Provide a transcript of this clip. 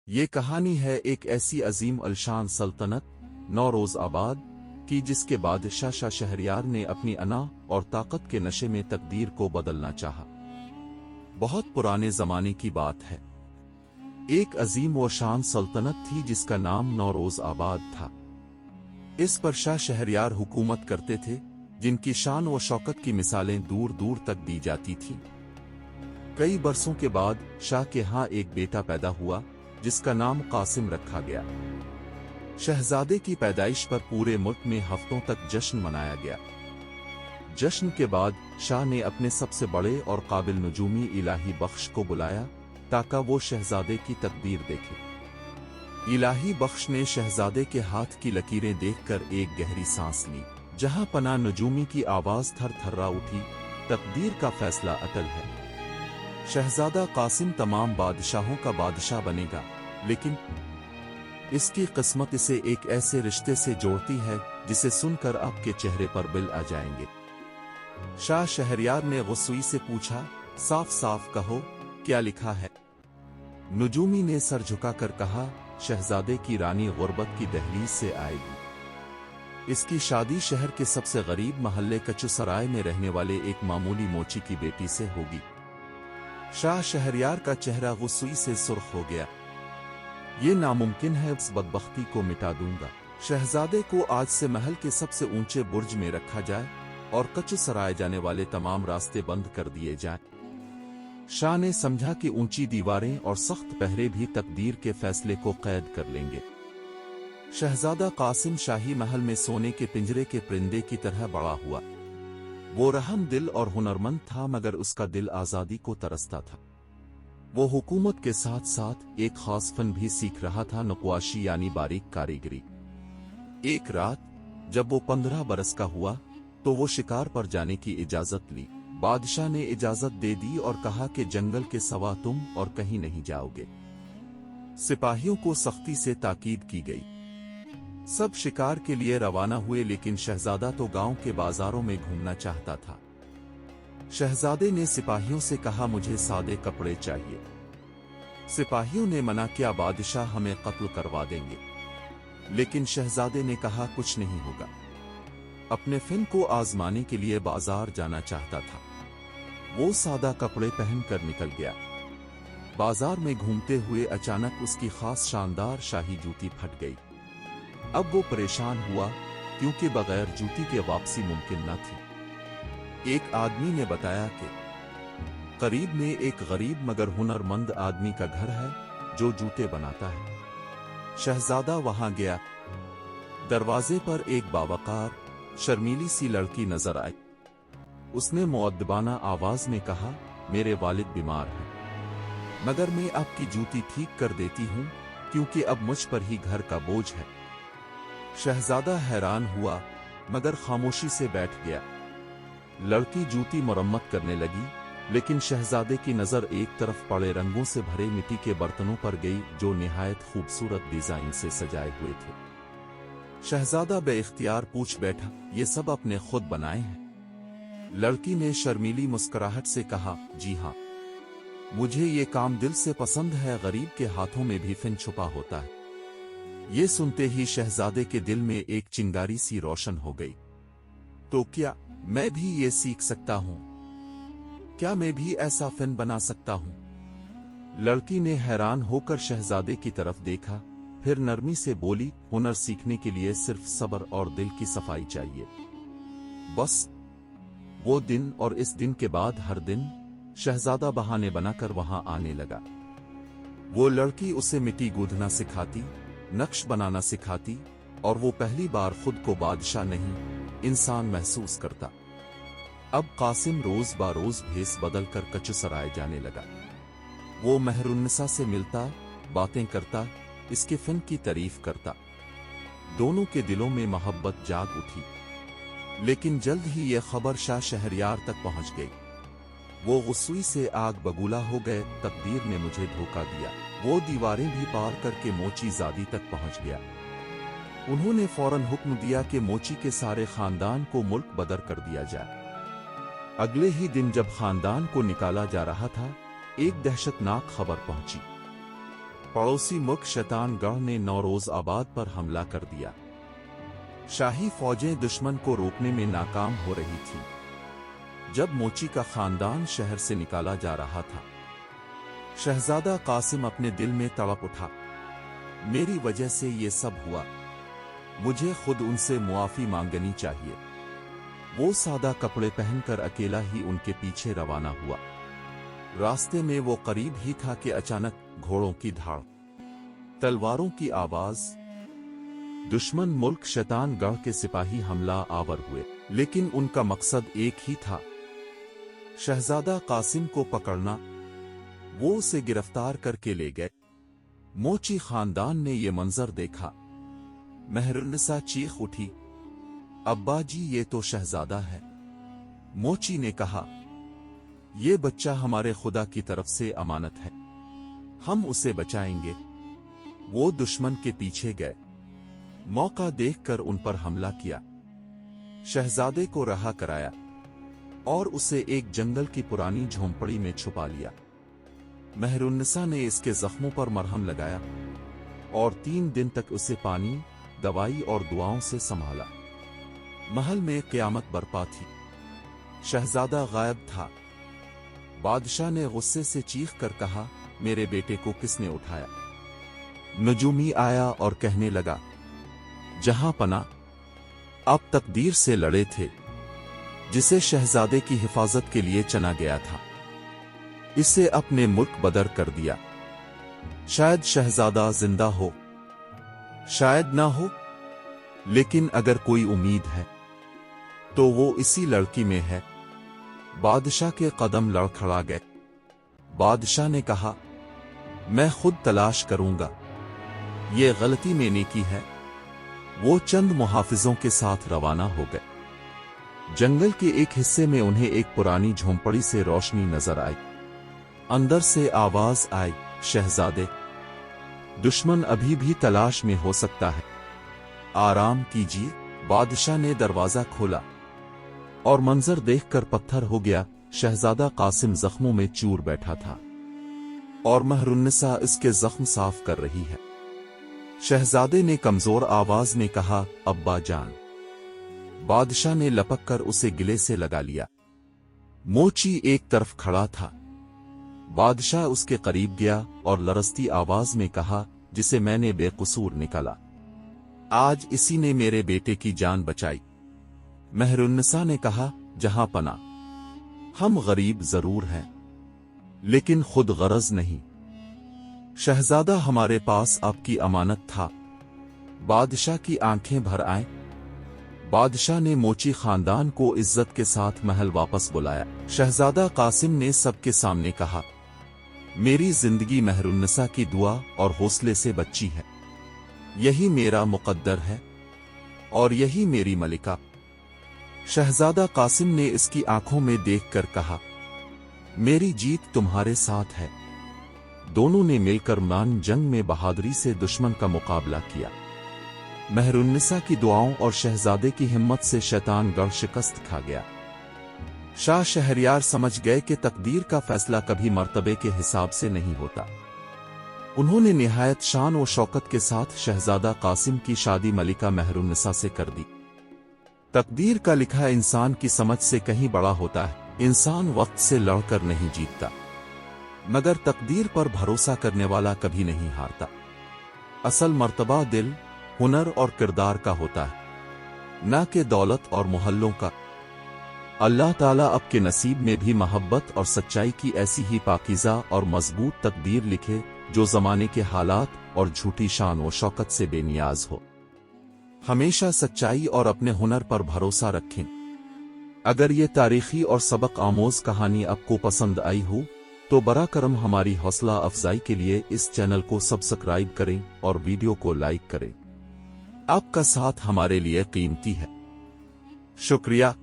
ये कहानी है एक ऐसी अजीम अलशान सल्तनत नौरोज आबाद की जिसके बादशाह शाह शहरयार ने अपनी अना और ताकत के नशे में तकदीर को बदलना चाहा। बहुत पुराने जमाने की बात है। एक अजीम व शान सल्तनत थी जिसका नाम नौरोज आबाद था। इस पर शाह शहरयार हुकूमत करते थे, जिनकी शान व शौकत की मिसालें दूर दूर तक दी जाती थीं। कई बरसों के बाद शाह के यहाँ एक बेटा पैदा हुआ जिसका नाम कासिम रखा गया। शहजादे की पैदाइश पर पूरे मुल्क में हफ्तों तक जश्न मनाया गया। जश्न के बाद शाह ने अपने सबसे बड़े और काबिल नजूमी इलाही बख्श को बुलाया ताकि वो शहजादे की तकदीर देखे। इलाही बख्श ने शहजादे के हाथ की लकीरें देखकर एक गहरी सांस ली। जहां पना नजूमी की आवाज थर थर्रा उठी, तकदीर का फैसला अटल है। शहजादा कासिम तमाम बादशाहों का बादशाह बनेगा, लेकिन इसकी किस्मत इसे एक ऐसे रिश्ते से जोड़ती है जिसे सुनकर आपके चेहरे पर बिल आ जाएंगे। शाह शहरयार ने गुस्सुई से पूछा, साफ साफ कहो, क्या लिखा है? नजूमी ने सर झुकाकर कहा, शहजादे की रानी गुर्बत की दहलीज से आएगी। इसकी शादी शहर के सबसे गरीब महल्ले कचुसराय में रहने वाले एक मामूली मोची की बेटी से होगी। शाह शहरयार का चेहरा गुस्सुई से सुर्ख हो गया। ये नामुमकिन है, उस बदबख्ती को मिटा दूंगा। शहजादे को आज से महल के सबसे ऊंचे बुर्ज में रखा जाए और कचुसराय जाने वाले तमाम रास्ते बंद कर दिए जाएं। शाह ने समझा कि ऊंची दीवारें और सख्त पहरे भी तकदीर के फैसले को कैद कर लेंगे। शहजादा कासिम शाही महल में सोने के पिंजरे के परिंदे की तरह बड़ा हुआ। वो रहम दिल और हुनरमंद था, मगर उसका दिल आजादी को तरसता था। वो हुकूमत के साथ साथ एक खास फन भी सीख रहा था, नक्काशी यानी बारीक कारीगरी। एक रात जब वो 15 बरस का हुआ तो वो शिकार पर जाने की इजाजत ली। बादशाह ने इजाजत दे दी और कहा कि जंगल के सवा तुम और कहीं नहीं जाओगे। सिपाहियों को सख्ती से ताकीद की गई। सब शिकार के लिए रवाना हुए, लेकिन शहजादा तो गांव के बाजारों में घूमना चाहता था। शहजादे ने सिपाहियों से कहा, मुझे सादे कपड़े चाहिए। सिपाहियों ने मना किया, बादशाह हमें कत्ल करवा देंगे। लेकिन शहजादे ने कहा, कुछ नहीं होगा। अपने फिन को आजमाने के लिए बाजार जाना चाहता था। वो सादा कपड़े पहनकर निकल गया। बाजार में घूमते हुए अचानक उसकी खास शानदार शाही जूती फट गई। अब वो परेशान हुआ, क्योंकि बगैर जूती के वापसी मुमकिन न थी। एक आदमी ने बताया कि करीब में एक गरीब मगर हुनरमंद आदमी का घर है जो जूते बनाता है। शहजादा वहां गया। दरवाजे पर एक बावकार शर्मीली सी लड़की नजर आई। उसने मुअद्दबाना आवाज में कहा, मेरे वालिद बीमार हैं, मगर मैं आपकी जूती ठीक कर देती हूं, क्योंकि अब मुझ पर ही घर का बोझ है। शहजादा हैरान हुआ, मगर खामोशी से बैठ गया। लड़की जूती मरम्मत करने लगी, लेकिन शहजादे की नजर एक तरफ पड़े रंगों से भरे मिट्टी के बर्तनों पर गई जो निहायत खूबसूरत डिजाइन से सजाए हुए थे। शहजादा बेइख्तियार पूछ बैठा, ये सब आपने खुद बनाए हैं? लड़की ने शर्मीली मुस्कुराहट से कहा, जी हां, मुझे ये काम दिल से पसंद है। गरीब के हाथों में भी फिन छुपा होता है। ये सुनते ही शहजादे के दिल में एक चिंगारी सी रोशन हो गई। तो क्या मैं भी ये सीख सकता हूं? क्या मैं भी ऐसा फिन बना सकता हूं? लड़की ने हैरान होकर शहजादे की तरफ देखा, फिर नरमी से बोली, हुनर सीखने के लिए सिर्फ सब्र और दिल की सफाई चाहिए, बस। वो दिन और इस दिन के बाद हर दिन शहजादा बहाने बनाकर वहां आने लगा। वो लड़की उसे मिट्टी गूंथना सिखाती, नक्श बनाना सिखाती, और वो पहली बार खुद को बादशाह नहीं, इंसान महसूस करता। अब कासिम रोज बारोज भेस बदल कर कचुसराय जाने लगा। वो मेहरुन्निसा से मिलता, बातें करता, इसके फन की तारीफ करता। दोनों के दिलों में मोहब्बत जाग उठी। लेकिन जल्द ही यह खबर शाह शहरयार तक पहुंच गई। वो गुस्सुई से आग बबूला हो गए, तकदीर ने मुझे धोखा दिया। वो दीवारें भी पार करके मोची जादी तक पहुंच गया। उन्होंने फौरन हुक्म दिया कि मोची के सारे खानदान को मुल्क बदर कर दिया जाए। अगले ही दिन जब खानदान को निकाला जा रहा था, एक दहशतनाक खबर पहुंची। पड़ोसी मुल्क शैतानगढ़ ने नौरोज आबाद पर हमला कर दिया। शाही फौजें दुश्मन को रोकने में नाकाम हो रही थीं। जब मोची का खानदान शहर से निकाला जा रहा था, शहजादा कासिम अपने दिल में तड़प उठा, मेरी वजह से ये सब हुआ, मुझे खुद उनसे मुआफी मांगनी चाहिए। वो सादा कपड़े पहनकर अकेला ही उनके पीछे रवाना हुआ। रास्ते में वो करीब ही था कि अचानक घोड़ों की धाड़, तलवारों की आवाज, दुश्मन मुल्क शैतानगढ़ के सिपाही हमला आवर हुए। लेकिन उनका मकसद एक ही था, शहजादा कासिम को पकड़ना। वो उसे गिरफ्तार करके ले गए। मोची खानदान ने ये मंजर देखा। मेहरुन्निसा चीख उठी, अब्बा जी, ये तो शहजादा है। मोची ने कहा, ये बच्चा हमारे खुदा की तरफ से अमानत है, हम उसे बचाएंगे। वो दुश्मन के पीछे गए, मौका देखकर उन पर हमला किया, शहजादे को रहा कराया और उसे एक जंगल की पुरानी झोंपड़ी में छुपा लिया। मेहरुन्निसा ने इसके जख्मों पर मरहम लगाया और 3 दिन तक उसे पानी, दवाई और दुआओं से संभाला। महल में क़यामत बरपा थी। शहजादा गायब था। बादशाह ने गुस्से से चीख कर कहा, मेरे बेटे को किसने उठाया? नजूमी आया और कहने लगा, जहां पना, आप तकदीर से लड़े थे, जिसे शहजादे की हिफाजत के लिए चना गया था, इसे अपने मुल्क बदर कर दिया। शायद शहजादा जिंदा हो, शायद ना हो, लेकिन अगर कोई उम्मीद है तो वो इसी लड़की में है। बादशाह के कदम लड़खड़ा गए। बादशाह ने कहा, मैं खुद तलाश करूंगा, ये गलती मैंने की है। वो चंद मुहाफिजों के साथ रवाना हो गए। जंगल के एक हिस्से में उन्हें एक पुरानी झोंपड़ी से रोशनी नजर आई। अंदर से आवाज आई, शहजादे, दुश्मन अभी भी तलाश में हो सकता है, आराम कीजिए। बादशाह ने दरवाजा खोला और मंजर देखकर पत्थर हो गया। शहजादा कासिम जख्मों में चूर बैठा था और मेहरुन्निसा इसके जख्म साफ कर रही है। शहजादे ने कमजोर आवाज में कहा, अब्बा जान। बादशाह ने लपक कर उसे गिले से लगा लिया। मोची एक तरफ खड़ा था। बादशाह उसके करीब गया और लरसती आवाज में कहा, जिसे मैंने बेकसूर निकाला, आज इसी ने मेरे बेटे की जान बचाई। मेहरुन्निसा ने कहा, जहां पना, हम गरीब जरूर हैं, लेकिन खुद गरज नहीं। शहजादा हमारे पास आपकी अमानत था। बादशाह की आंखें भर आए। बादशाह ने मोची खानदान को इज्जत के साथ महल वापस बुलाया। शहजादा कासिम ने सबके सामने कहा, मेरी जिंदगी मेहरुन्निसा की दुआ और हौसले से बची है। यही मेरा मुकद्दर है और यही मेरी मलिका। शहजादा कासिम ने इसकी आंखों में देखकर कहा, मेरी जीत तुम्हारे साथ है। दोनों ने मिलकर मान जंग में बहादुरी से दुश्मन का मुकाबला किया। मेहरुन्निसा की दुआओं और शहजादे की हिम्मत से शैतानगढ़ शिकस्त खा गया। शाह शहरयार समझ गए कि तकदीर का फैसला कभी मर्तबे के हिसाब से नहीं होता। उन्होंने निहायत शान और शौकत के साथ शहजादा कासिम की शादी मलिका मेहरुन्निसा से कर दी। तकदीर का लिखा इंसान की समझ से कहीं बड़ा होता है। इंसान वक्त से लड़कर नहीं जीतता, मगर तकदीर पर भरोसा करने वाला कभी नहीं हारता। असल मर्तबा दिल, हुनर और किरदार का होता है, न कि दौलत और मोहल्लों का। अल्लाह ताला आपके नसीब में भी मोहब्बत और सच्चाई की ऐसी ही पाकीज़ा और मजबूत तकदीर लिखे जो ज़माने के हालात और झूठी शान और शौकत से बेनियाज हो। हमेशा सच्चाई और अपने हुनर पर भरोसा रखें। अगर ये तारीखी और सबक आमोज कहानी आपको पसंद आई हो तो बरा करम हमारी हौसला अफजाई के लिए इस चैनल को सब्सक्राइब करें और वीडियो को लाइक करें। आपका साथ हमारे लिए कीमती है। शुक्रिया।